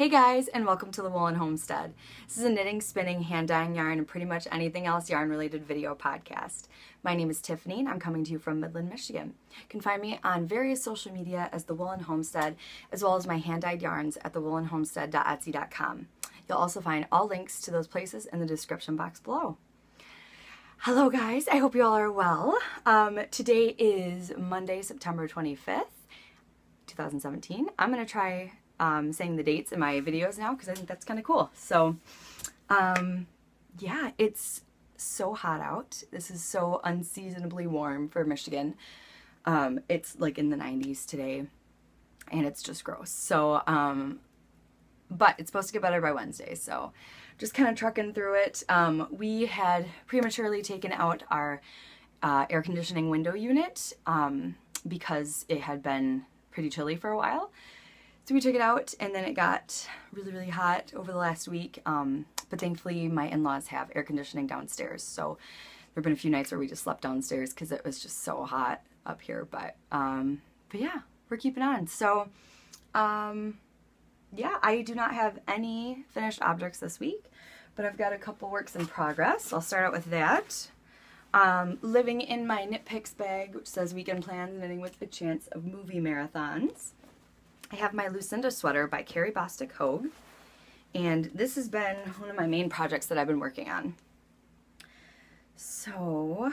Hey guys, and welcome to the Woolen Homestead. This is a knitting, spinning, hand dyeing yarn, and pretty much anything else yarn related video podcast. My name is Tiffany, and I'm coming to you from Midland, Michigan. You can find me on various social media as the Woolen Homestead, as well as my hand dyed yarns at thewoolenhomestead.etsy.com. You'll also find all links to those places in the description box below. Hello guys, I hope you all are well. Today is Monday, September 25th, 2017. I'm going to try saying the dates in my videos now because I think that's kind of cool. So, yeah, it's so hot out. This is so unseasonably warm for Michigan. It's like in the 90s today, and it's just gross. So, but it's supposed to get better by Wednesday, so just kind of trucking through it. We had prematurely taken out our air conditioning window unit because it had been pretty chilly for a while. So we took it out, and then it got really, really hot over the last week, but thankfully my in-laws have air conditioning downstairs, so there have been a few nights where we just slept downstairs because it was just so hot up here, but yeah, we're keeping on. So, yeah, I do not have any finished objects this week, but I've got a couple works in progress. I'll start out with that. Living in my Knit Picks bag, which says Weekend Plans, Knitting with the Chance of Movie Marathons. I have my Lucinda sweater by Carrie Bostic Hogue, and this has been one of my main projects that I've been working on. So,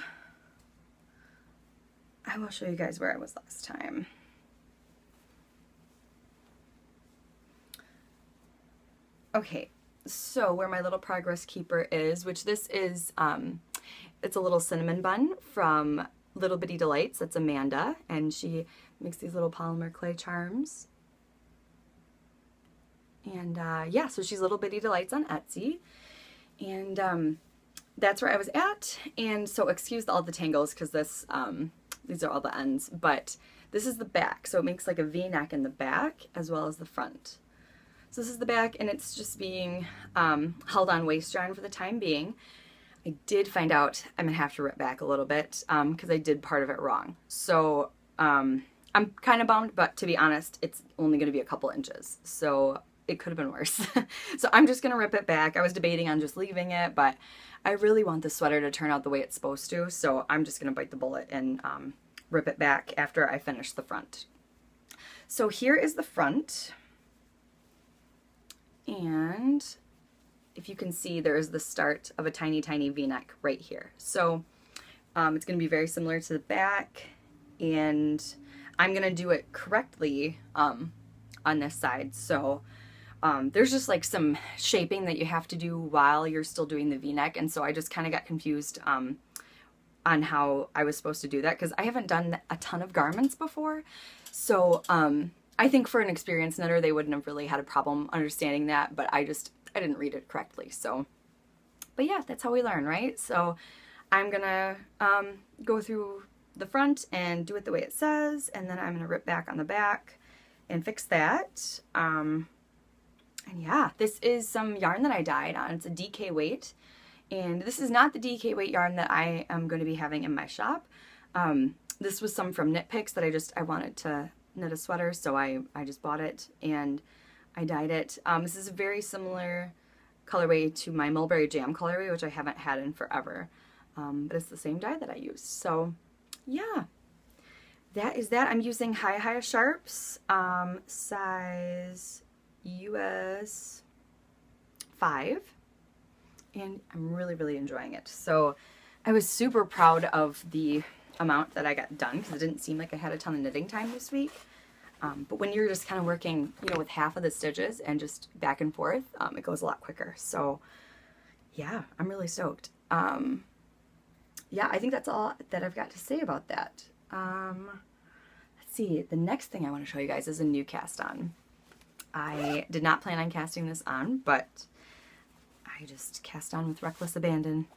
I will show you guys where I was last time. Okay, so where my little progress keeper is, which this is, it's a little cinnamon bun from Little Bitty Delights. That's Amanda, and she makes these little polymer clay charms. And yeah, so she's Little Bitty Delights on Etsy, and that's where I was at. And so excuse all the tangles because this these are all the ends, but this is the back, so it makes like a V-neck in the back as well as the front. So this is the back, and it's just being held on waist yarn for the time being. I did find out I'm gonna have to rip back a little bit because I did part of it wrong. So I'm kind of bummed, but to be honest, it's only gonna be a couple inches, so it could have been worse. So I'm just gonna rip it back. I was debating on just leaving it, but I really want the sweater to turn out the way it's supposed to, so I'm just gonna bite the bullet and rip it back after I finish the front. So here is the front, and if you can see, there is the start of a tiny, tiny V-neck right here. So it's gonna be very similar to the back, and I'm gonna do it correctly on this side. So there's just like some shaping that you have to do while you're still doing the V-neck, and so I just kind of got confused on how I was supposed to do that because I haven't done a ton of garments before. So I think for an experienced knitter they wouldn't have really had a problem understanding that, but I didn't read it correctly. So, but yeah, that's how we learn, right? So I'm gonna go through the front and do it the way it says, and then I'm gonna rip back on the back and fix that. And yeah, this is some yarn that I dyed on. It's a DK weight, and this is not the DK weight yarn that I am going to be having in my shop. This was some from Knit Picks that I wanted to knit a sweater, so I just bought it and I dyed it. This is a very similar colorway to my Mulberry Jam colorway, which I haven't had in forever, but it's the same dye that I use. So yeah, that is that. I'm using High Sharps, size US 5, and I'm really, really enjoying it. So I was super proud of the amount that I got done because it didn't seem like I had a ton of knitting time this week. But when you're just kind of working, you know, with half of the stitches and just back and forth, it goes a lot quicker. So yeah, I'm really stoked. Yeah, I think that's all that I've got to say about that. Let's see, the next thing I want to show you guys is a new cast on. I did not plan on casting this on, but I just cast on with reckless abandon.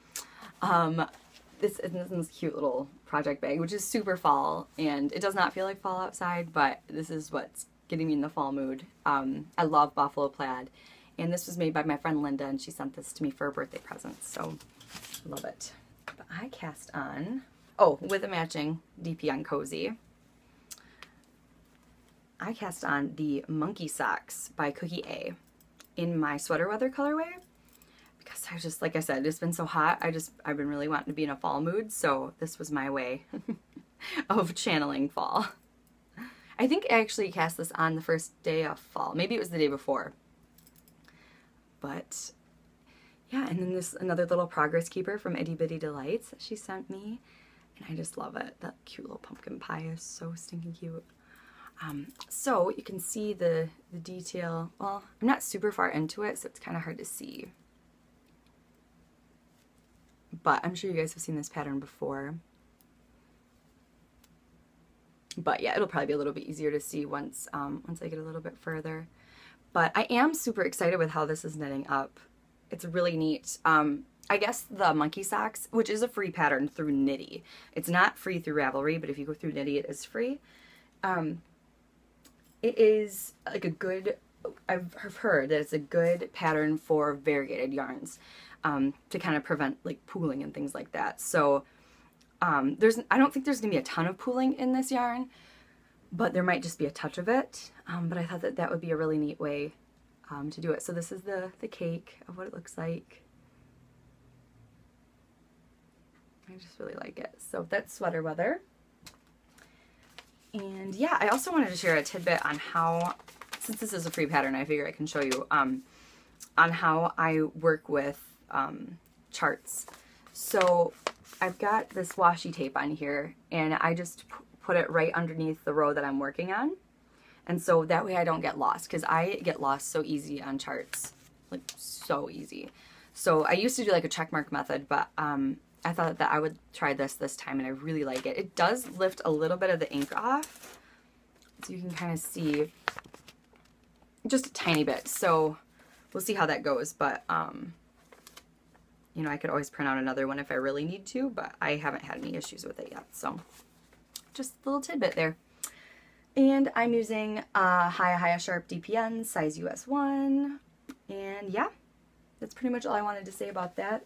This is this cute little project bag, which is super fall, and it does not feel like fall outside, but this is what's getting me in the fall mood. I love buffalo plaid, and this was made by my friend Linda, and she sent this to me for a birthday present, so I love it. But I cast on, oh, with a matching DP on Cozy, I cast on the Monkey Socks by Cookie A. in my sweater weather colorway, because I just, like I said, it's been so hot. I've been really wanting to be in a fall mood, so this was my way of channeling fall. I think I actually cast this on the first day of fall. Maybe it was the day before. But yeah, and then this another little progress keeper from Itty Bitty Delights that she sent me. And I just love it. That cute little pumpkin pie is so stinking cute. So you can see the detail. Well, I'm not super far into it, so it's kind of hard to see. But I'm sure you guys have seen this pattern before. But yeah, it'll probably be a little bit easier to see once I get a little bit further. But I am super excited with how this is knitting up. It's really neat. I guess the monkey socks, which is a free pattern through Knittin. It's not free through Ravelry, but if you go through Knittin, it is free. It is like a good, I've heard that it's a good pattern for variegated yarns to kind of prevent like pooling and things like that. So I don't think there's going to be a ton of pooling in this yarn, but there might just be a touch of it. But I thought that that would be a really neat way to do it. So this is the cake of what it looks like. I just really like it. So that's sweater weather. And yeah, I also wanted to share a tidbit on how, since this is a free pattern, I figure I can show you on how I work with charts. So I've got this washi tape on here, and I just put it right underneath the row that I'm working on. And so that way I don't get lost, because I get lost so easy on charts, like so easy. So I used to do like a check mark method, but I thought that I would try this time, and I really like it. It does lift a little bit of the ink off, so you can kind of see just a tiny bit. So we'll see how that goes, but you know, I could always print out another one if I really need to, but I haven't had any issues with it yet. So just a little tidbit there. And I'm using Hiya Sharp DPN, size US 1. And yeah, that's pretty much all I wanted to say about that.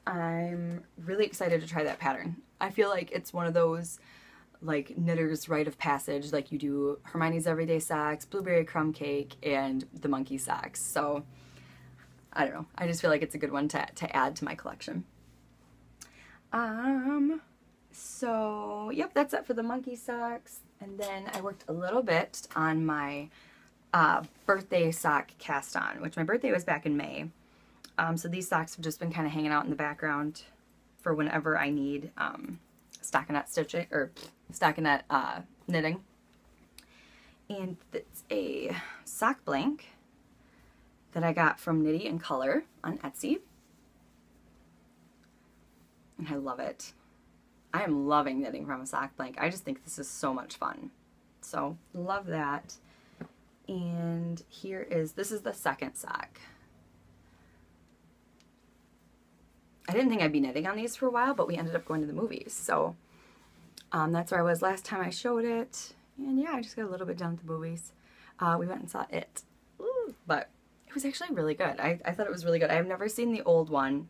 I'm really excited to try that pattern. I feel like it's one of those like knitter's rite of passage, like you do Hermione's Everyday Socks, Blueberry Crumb Cake, and the monkey socks. So I don't know. I just feel like it's a good one to add to my collection. So yep, that's it for the monkey socks. And then I worked a little bit on my birthday sock cast on, which my birthday was back in May. So these socks have just been kind of hanging out in the background for whenever I need stockinette stitching or stockinette knitting. And it's a sock blank that I got from Knitty in Color on Etsy. And I love it. I am loving knitting from a sock blank. I just think this is so much fun. So love that. And this is the second sock. I didn't think I'd be knitting on these for a while, but we ended up going to the movies. So that's where I was last time I showed it. And yeah, I just got a little bit done with the movies. We went and saw It. Ooh, but it was actually really good. I thought it was really good. I have never seen the old one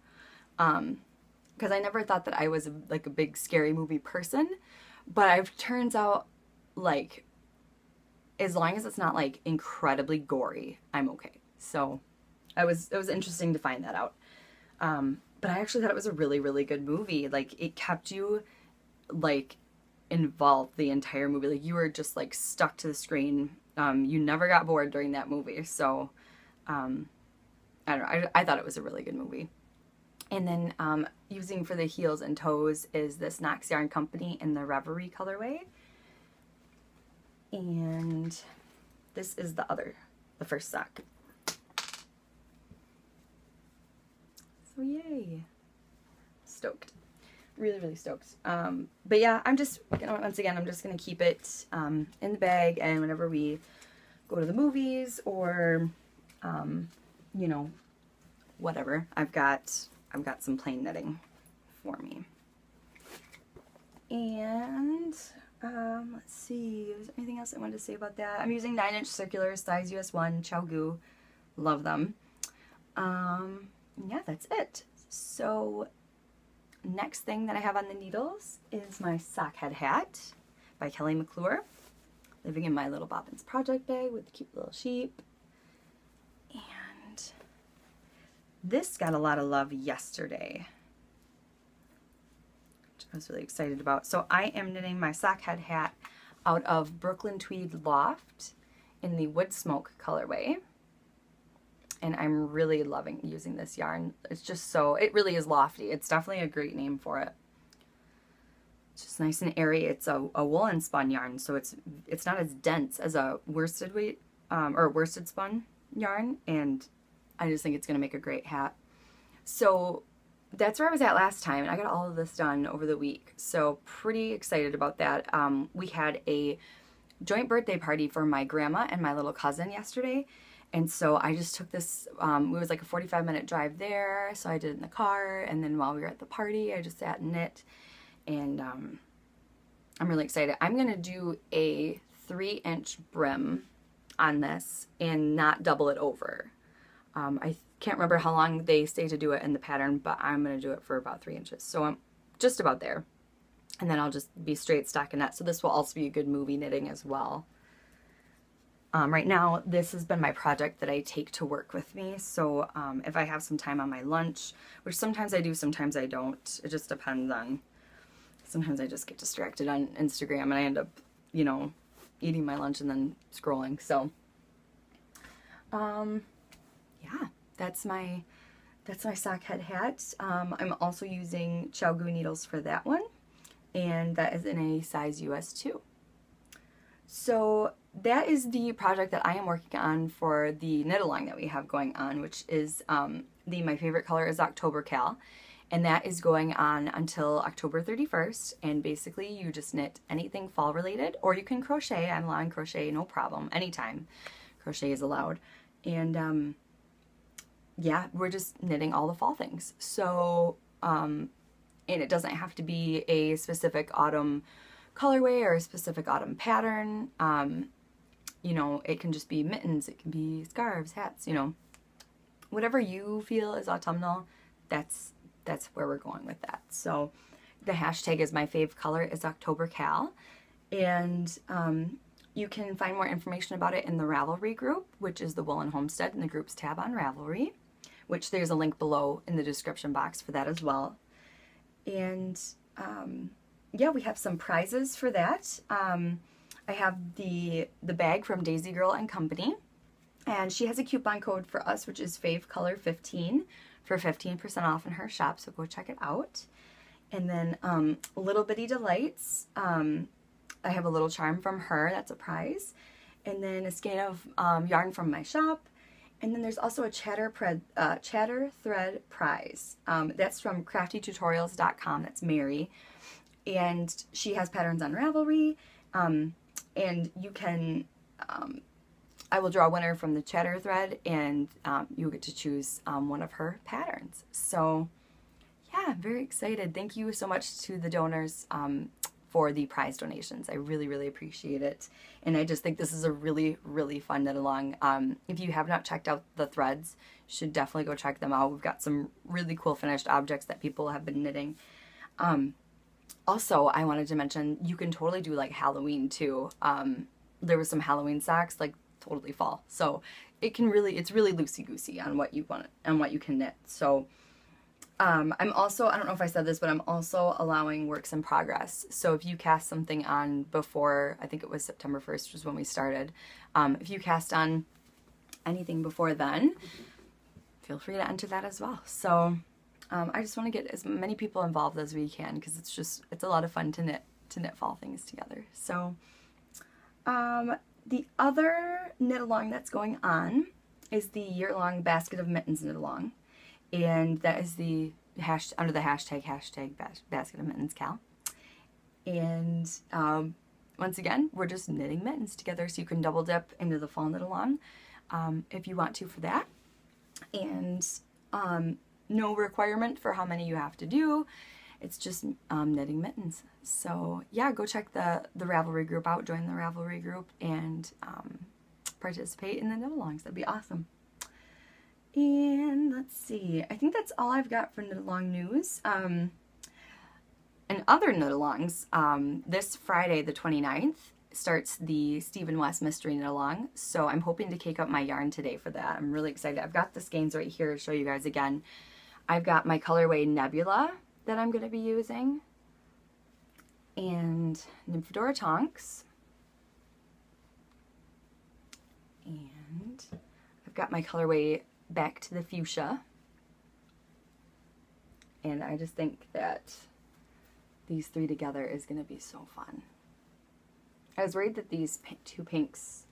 because I never thought that I was like a big scary movie person. But it turns out like as long as it's not like incredibly gory, I'm okay. So it was interesting to find that out. But I actually thought it was a really, really good movie. Like, it kept you, like, involved the entire movie. Like, you were just, like, stuck to the screen. You never got bored during that movie. So, I don't know. I thought it was a really good movie. And then, using for the heels and toes is this Knox Yarn Company in the Ravelry colorway. And this is the first sock. So yay. Stoked. Really, really stoked. But yeah, I'm just, once again, I'm just going to keep it in the bag, and whenever we go to the movies or, you know, whatever, I've got some plain knitting for me. And let's see, is there anything else I wanted to say about that? I'm using 9-inch circulars, size US 1, Chow. Love them. Yeah, that's it. So next thing that I have on the needles is my sock head hat by Kelly McClure. Living in my little Bobbins project bag with the cute little sheep. This got a lot of love yesterday, which I was really excited about. So I am knitting my sockhead hat out of Brooklyn Tweed Loft in the Wood Smoke colorway. And I'm really loving using this yarn. It's just so, it really is lofty. It's definitely a great name for it. It's just nice and airy. It's a woolen spun yarn, so it's not as dense as a worsted weight or worsted spun yarn, and I just think it's going to make a great hat. So that's where I was at last time, and I got all of this done over the week, so pretty excited about that. We had a joint birthday party for my grandma and my little cousin yesterday, and so I just took this, it was like a 45-minute drive there, so I did it in the car, and then while we were at the party, I just sat and knit, and I'm really excited. I'm going to do a 3-inch brim on this and not double it over. I can't remember how long they say to do it in the pattern, but I'm going to do it for about 3 inches, so I'm just about there. And then I'll just be straight stockinette, so this will also be a good movie knitting as well. Right now, this has been my project that I take to work with me, so if I have some time on my lunch, which sometimes I do, sometimes I don't, it just depends on, sometimes I just get distracted on Instagram and I end up, you know, eating my lunch and then scrolling, so, yeah, that's my sockhead hat. I'm also using Chow-Goo needles for that one, and that is in a size US 2. So that is the project that I am working on for the knit-along that we have going on, which is my favorite color is October Cal, and that is going on until October 31st, and basically you just knit anything fall related, or you can crochet. I'm allowing crochet, no problem, anytime crochet is allowed. And yeah, we're just knitting all the fall things. So and it doesn't have to be a specific autumn colorway or a specific autumn pattern. You know, it can just be mittens, it can be scarves, hats, you know, whatever you feel is autumnal, that's where we're going with that. So the hashtag is my fave color is October Cal, and you can find more information about it in the Ravelry group, which is the Woolen Homestead in the groups tab on Ravelry, which there's a link below in the description box for that as well. And yeah, we have some prizes for that. I have the bag from Daisy Girl and Company, and she has a coupon code for us, which is FaveColor15 for 15% off in her shop, so go check it out. And then Little Bitty Delights, I have a little charm from her, that's a prize. And then a skein of yarn from my shop. And then there's also a chatter thread prize. That's from craftytutorials.com, that's Mary. And she has patterns on Ravelry. And you can, I will draw a winner from the chatter thread, and you'll get to choose one of her patterns. So yeah, I'm very excited. Thank you so much to the donors for the prize donations. I really, really appreciate it. And I just think this is a really, really fun knit along. If you have not checked out the threads, you should definitely go check them out. We've got some really cool finished objects that people have been knitting. Also, I wanted to mention, you can totally do like Halloween too. There was some Halloween socks, like totally fall. So it can really, it's really loosey-goosey on what you want and what you can knit. So I'm also, I don't know if I said this, but I'm also allowing works in progress. So if you cast something on before, I think it was September 1st, which was when we started. If you cast on anything before then, feel free to enter that as well. So I just want to get as many people involved as we can, because it's a lot of fun to knit fall things together. So the other knit along that's going on is the year-long Basket of Mittens knit along, and that is the under the hashtag Basket of Mittens Cal. And once again, we're just knitting mittens together, so you can double dip into the fall knit along if you want to for that. And no requirement for how many you have to do. It's just knitting mittens. So yeah, go check the Ravelry group out, join the Ravelry group, and participate in the knit-alongs. That'd be awesome. And let's see, I think that's all I've got for knit-along news. And other knit-alongs, this Friday the 29th starts the Stephen West Mystery Knit Along, so I'm hoping to cake up my yarn today for that. I'm really excited. I've got the skeins right here to show you guys again. I've got my colorway Nebula that I'm going to be using, and Nymphadora Tonks, and I've got my colorway Back to the Fuchsia, and I just think that these three together is going to be so fun. I was worried that these two pinks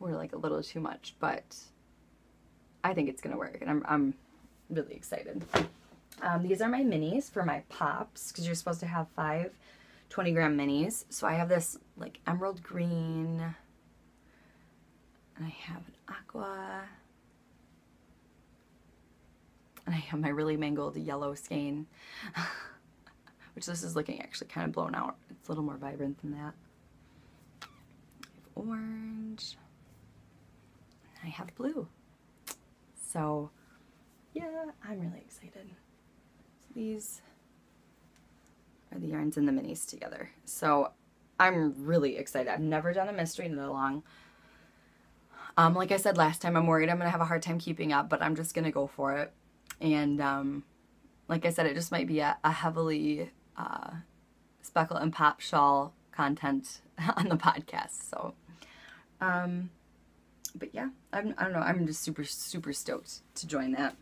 were like a little too much, but I think it's going to work, and I'm really excited. These are my minis for my pops, because you're supposed to have 5 20-gram minis. So I have this like emerald green, and I have an aqua, and I have my really mangled yellow skein, which this is looking actually kind of blown out. It's a little more vibrant than that. I have orange, and I have blue. So yeah, I'm really excited. So these are the yarns and the minis together. So I'm really excited. I've never done a mystery knit along. Like I said last time, I'm worried I'm going to have a hard time keeping up, but I'm just going to go for it. And like I said, it just might be a heavily speckle and pop shawl content on the podcast. So, but yeah, I don't know. I'm just super, super stoked to join that.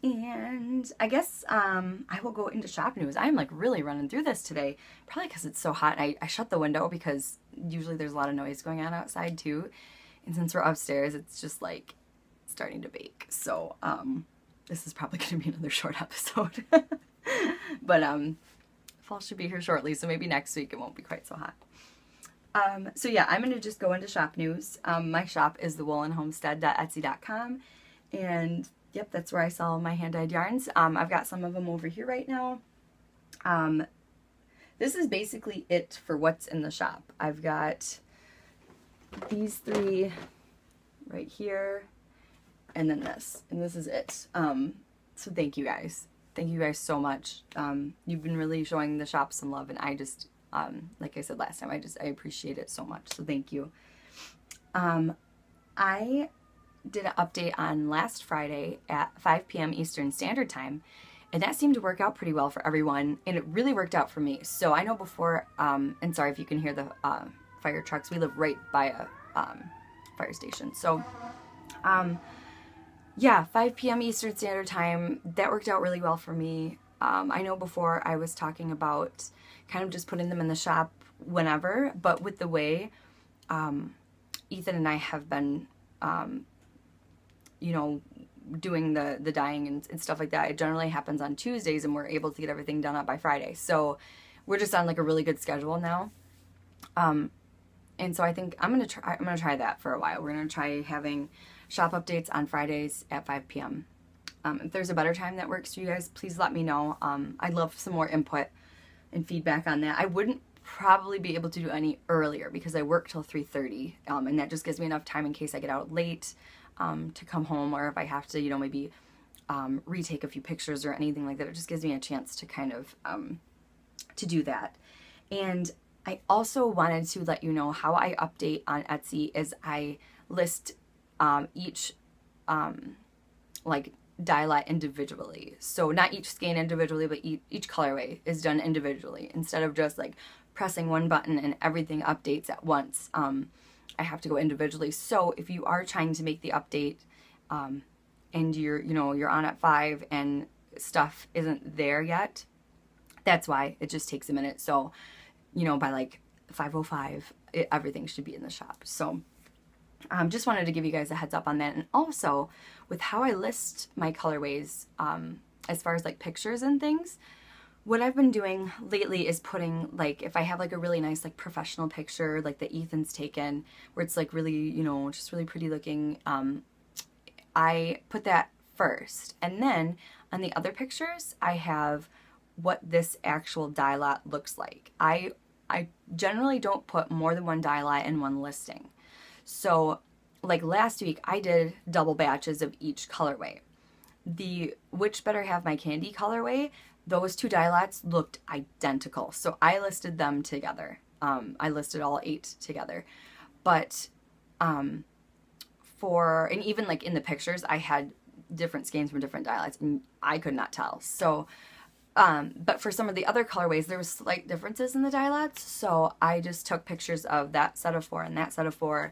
And I guess I will go into shop news. I'm like really running through this today, probably because it's so hot. I shut the window because usually there's a lot of noise going on outside too. And since we're upstairs, it's just like starting to bake. So this is probably going to be another short episode. But fall should be here shortly, so maybe next week it won't be quite so hot. So yeah, I'm going to just go into shop news. My shop is the woolenhomestead.etsy.com, and yep, that's where I sell my hand-dyed yarns. I've got some of them over here right now. This is basically it for what's in the shop. I've got these 3 right here, and then this, and this is it. So thank you guys. Thank you guys so much. You've been really showing the shop some love, and I just, like I said last time, I appreciate it so much. So thank you. I did an update on last Friday at 5 p.m. Eastern Standard Time, and that seemed to work out pretty well for everyone, and it really worked out for me. So I know before, and sorry if you can hear the fire trucks, we live right by a fire station. So yeah, 5 p.m. Eastern Standard Time, that worked out really well for me. I know before I was talking about kind of just putting them in the shop whenever, but with the way Ethan and I have been you know, doing the dyeing and stuff like that, it generally happens on Tuesdays, and we're able to get everything done up by Friday. So we're just on like a really good schedule now. And so I think I'm gonna try that for a while. We're gonna try having shop updates on Fridays at 5 p.m. If there's a better time that works for you guys, please let me know. I'd love some more input and feedback on that. I wouldn't probably be able to do any earlier because I work till 3:30, and that just gives me enough time in case I get out late to come home, or if I have to, you know, maybe retake a few pictures or anything like that. It just gives me a chance to kind of to do that. And I also wanted to let you know how I update on Etsy is I list each like dye lot individually. So not each skein individually, but each colorway is done individually instead of just like pressing one button and everything updates at once. I have to go individually. So if you are trying to make the update and you're on at 5 and stuff isn't there yet, that's why it just takes a minute. So, you know, by like 5:05, everything should be in the shop. So just wanted to give you guys a heads up on that. And also with how I list my colorways, as far as like pictures and things, what I've been doing lately is putting, like, if I have like a really nice like professional picture like that Ethan's taken where it's like really, you know, just really pretty looking, I put that first, and then on the other pictures I have what this actual dye lot looks like. I generally don't put more than one dye lot in one listing. So like last week I did double batches of each colorway. The Which Better Have My Candy colorway, those 2 dye lots looked identical, so I listed them together. I listed all 8 together. But and even like in the pictures, I had different skeins from different dye lots, and I could not tell. So, but for some of the other colorways, there was slight differences in the dye lots. So I just took pictures of that set of 4 and that set of 4,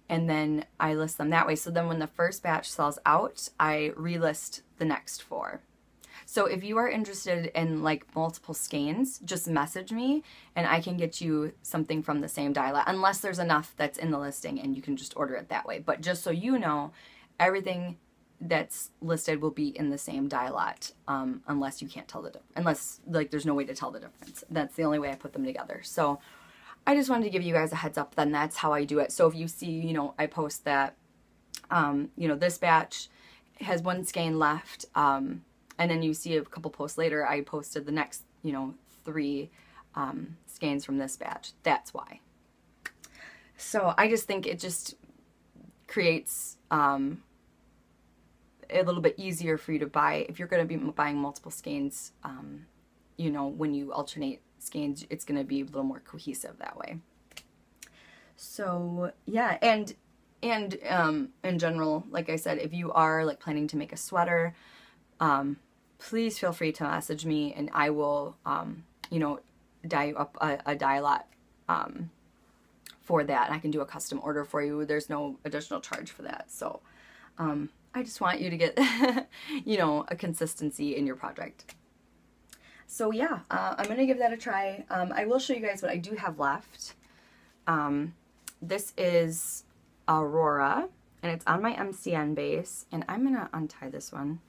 and then I list them that way. So then when the first batch sells out, I relist the next 4. So if you are interested in like multiple skeins, just message me and I can get you something from the same dye lot, unless there's enough that's in the listing and you can just order it that way. But just so you know, everything that's listed will be in the same dye lot, unless you can't tell the difference, unless like there's no way to tell the difference. That's the only way I put them together. So I just wanted to give you guys a heads up, then that's how I do it. So if you see, you know, I post that, you know, this batch has 1 skein left, and then you see a couple posts later, I posted the next, you know, 3 skeins from this batch. That's why. So I just think it just creates a little bit easier for you to buy. If you're going to be buying multiple skeins, you know, when you alternate skeins, it's going to be a little more cohesive that way. So yeah, and in general, like I said, if you are like planning to make a sweater, please feel free to message me and I will, you know, dye you up a dye lot for that, and I can do a custom order for you. There's no additional charge for that. So I just want you to get, you know, a consistency in your project. So yeah, I'm going to give that a try. I will show you guys what I do have left. This is Aurora, and it's on my MCN base, and I'm going to untie this one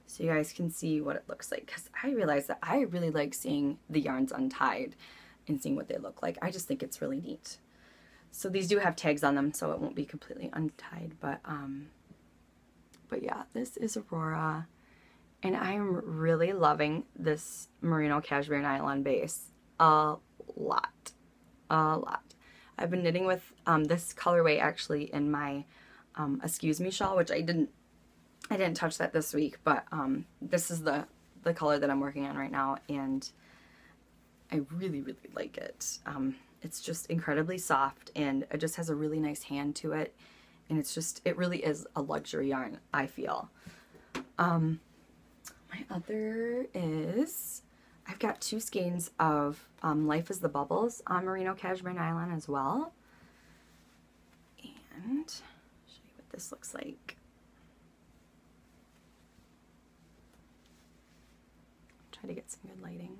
so you guys can see what it looks like, because I realize that I really like seeing the yarns untied and seeing what they look like. I just think it's really neat. So these do have tags on them, so it won't be completely untied, but yeah, this is Aurora, and I'm really loving this merino cashmere nylon base a lot. I've been knitting with this colorway actually in my Excuse Me shawl, which I didn't touch that this week, but this is the color that I'm working on right now, and I really, really like it. It's just incredibly soft, and it just has a really nice hand to it, and it really is a luxury yarn, I feel. My other is, I've got 2 skeins of Life is the Bubbles on merino cashmere nylon as well, and I'll show you what this looks like. Try to get some good lighting.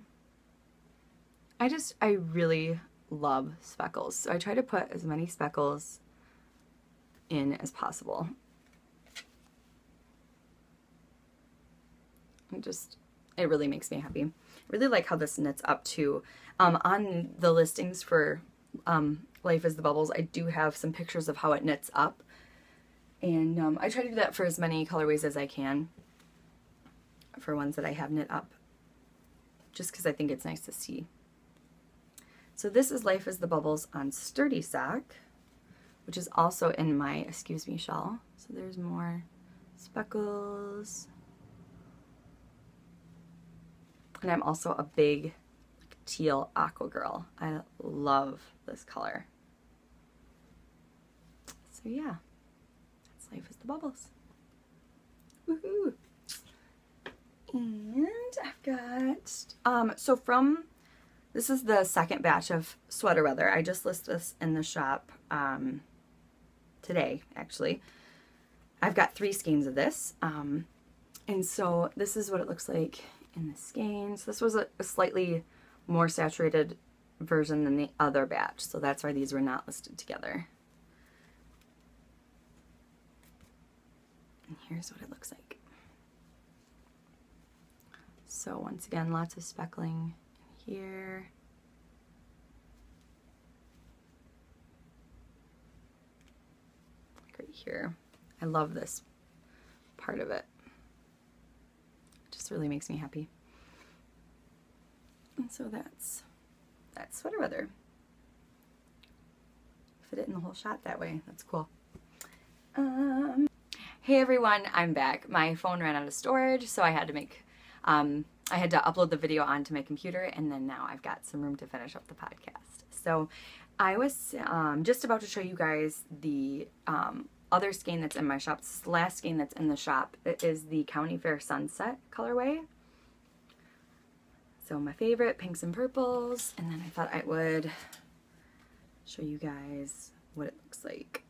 I really love speckles, so I try to put as many speckles in as possible. It really makes me happy. I really like how this knits up too. On the listings for Life is the Bubbles, I do have some pictures of how it knits up, and I try to do that for as many colorways as I can for ones that I have knit up, just because I think it's nice to see. So this is Life is the Bubbles on Sturdy Sock, which is also in my Excuse Me shawl. So there's more speckles. And I'm also a big teal aqua girl. I love this color. So yeah, that's Life is the Bubbles. Woohoo! And I've got, so this is the second batch of sweater weather. I just listed this in the shop today, actually. I've got 3 skeins of this. And so this is what it looks like in the skeins. This was a slightly more saturated version than the other batch, so that's why these were not listed together. And here's what it looks like. So once again, lots of speckling here. Like right here. I love this part of it. It just really makes me happy. And so that's sweater weather. Fit it in the whole shot that way. That's cool. Hey everyone, I'm back. My phone ran out of storage, so I had to upload the video onto my computer, and then now I've got some room to finish up the podcast. So I was just about to show you guys the other skein that's in my shop. This is the last skein that's in the shop. It is the County Fair Sunset colorway. So my favorite, pinks and purples. And then I thought I would show you guys what it looks like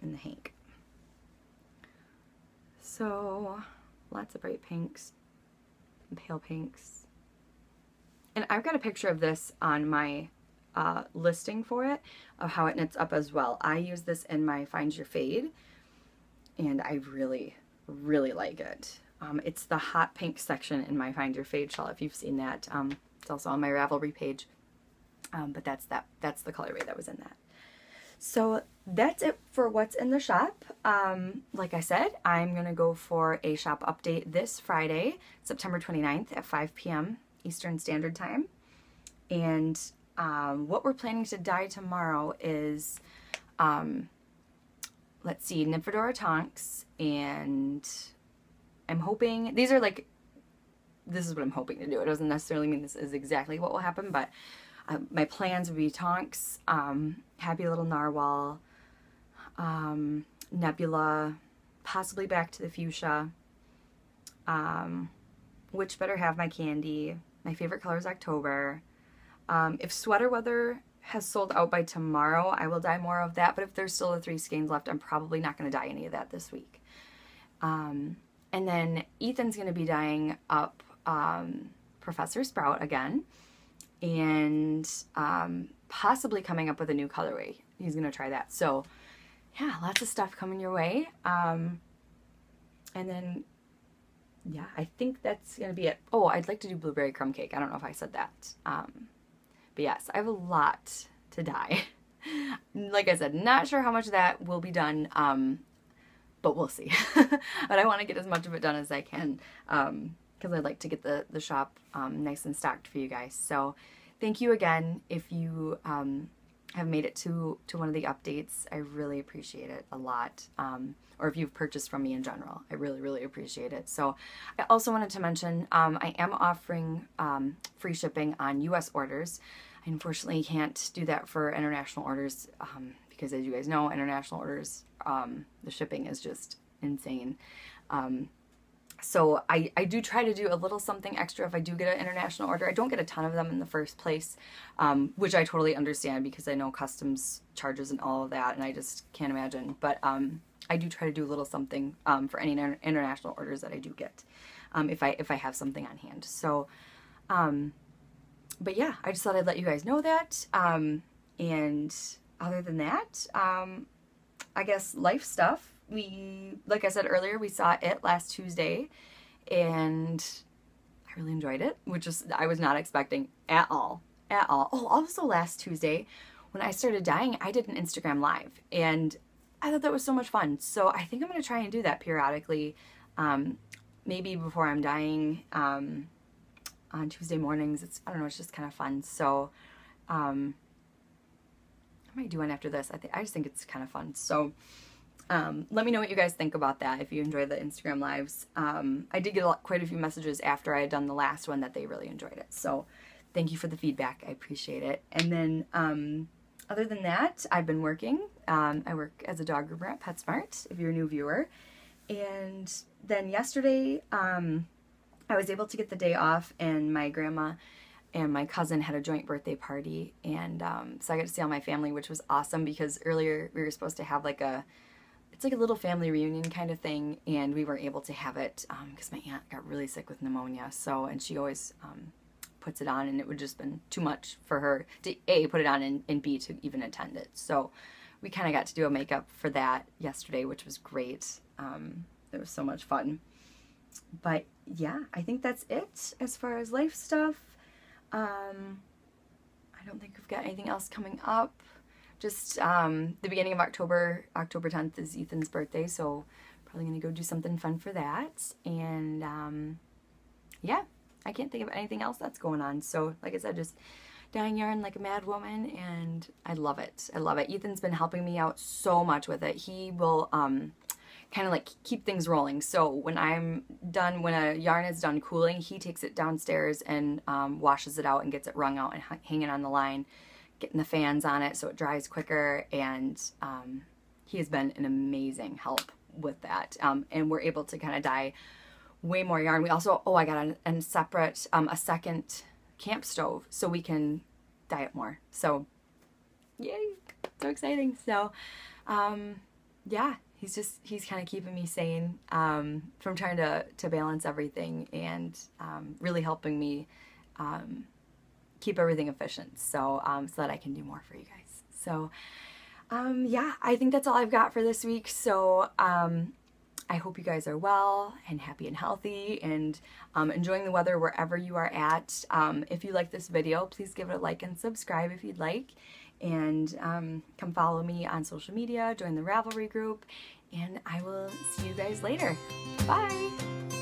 in the hank. So lots of bright pinks and pale pinks. And I've got a picture of this on my listing for it, of how it knits up as well. I use this in my Find Your Fade, and I really, really like it. It's the hot pink section in my Find Your Fade shawl, if you've seen that. It's also on my Ravelry page, but that's the colorway that was in that. So that's it for what's in the shop. Like I said, I'm going to go for a shop update this Friday, September 29th at 5 p.m. Eastern Standard Time. And what we're planning to dye tomorrow is, let's see, Knit Fedora Tonks, and I'm hoping, these are like, this is what I'm hoping to do. It doesn't necessarily mean this is exactly what will happen, but my plans would be Tonks, Happy Little Narwhal, Nebula, possibly Back to the Fuchsia, Which Better Have My Candy. My favorite color is October. If Sweater Weather has sold out by tomorrow, I will dye more of that, but if there's still the 3 skeins left, I'm probably not going to dye any of that this week. And then Ethan's going to be dyeing up Professor Sprout again, and possibly coming up with a new colorway. He's going to try that. So yeah, lots of stuff coming your way. And then, yeah, I think that's going to be it. Oh, I'd like to do Blueberry Crumb Cake. I don't know if I said that. But yes, I have a lot to dye. Like I said, not sure how much of that will be done, but we'll see. But I want to get as much of it done as I can, because I'd like to get the shop nice and stocked for you guys. So thank you again if you have made it to one of the updates. I really appreciate it a lot. Or if you've purchased from me in general, I really, really appreciate it. So I also wanted to mention I am offering free shipping on US orders. I unfortunately can't do that for international orders because, as you guys know, international orders, the shipping is just insane. So I do try to do a little something extra if I do get an international order. I don't get a ton of them in the first place, which I totally understand because I know customs charges and all of that, and I just can't imagine. But I do try to do a little something for any international orders that I do get, if I have something on hand. So, but yeah, I just thought I'd let you guys know that. And other than that, I guess life stuff. Like I said earlier, we saw it last Tuesday, and I really enjoyed it, which is I was not expecting at all. Oh, also last Tuesday, when I started dyeing, I did an Instagram Live, and I thought that was so much fun. So I think I'm going to try and do that periodically, maybe before I'm dyeing on Tuesday mornings. I don't know, it's just kind of fun. So I might do one after this. I just think it's kind of fun. So let me know what you guys think about that, if you enjoy the Instagram Lives. I did get quite a few messages after I had done the last one that they really enjoyed it. So thank you for the feedback. I appreciate it. And then other than that, I've been working. I work as a dog groomer at PetSmart, if you're a new viewer. And then yesterday, I was able to get the day off, and my grandma and my cousin had a joint birthday party. And so I got to see all my family, which was awesome, because earlier we were supposed to have it's like a little family reunion kind of thing, and we weren't able to have it because my aunt got really sick with pneumonia. So, and she always puts it on, and it would just been too much for her to A, put it on, and B, to even attend it. So we kind of got to do a makeup for that yesterday, which was great. It was so much fun. But yeah, I think that's it as far as life stuff. I don't think we've got anything else coming up. Just the beginning of October 10th is Ethan's birthday, so probably going to go do something fun for that. And yeah, I can't think of anything else that's going on. So like I said, just dyeing yarn like a mad woman, and I love it. I love it. Ethan's been helping me out so much with it. He will kind of like keep things rolling. So when I'm done, when a yarn is done cooling, he takes it downstairs and washes it out and gets it wrung out and hanging on the line. getting the fans on it so it dries quicker, and he has been an amazing help with that. And we're able to kind of dye way more yarn. We also, I got a separate, a second camp stove so we can dye it more. So yay, so exciting. So yeah, he's kind of keeping me sane from trying to balance everything, and really helping me keep everything efficient, so so that I can do more for you guys. So yeah, I think that's all I've got for this week. So I hope you guys are well and happy and healthy, and enjoying the weather wherever you are at. If you like this video, please give it a like and subscribe if you'd like, and come follow me on social media, join the Ravelry group, and I will see you guys later. Bye!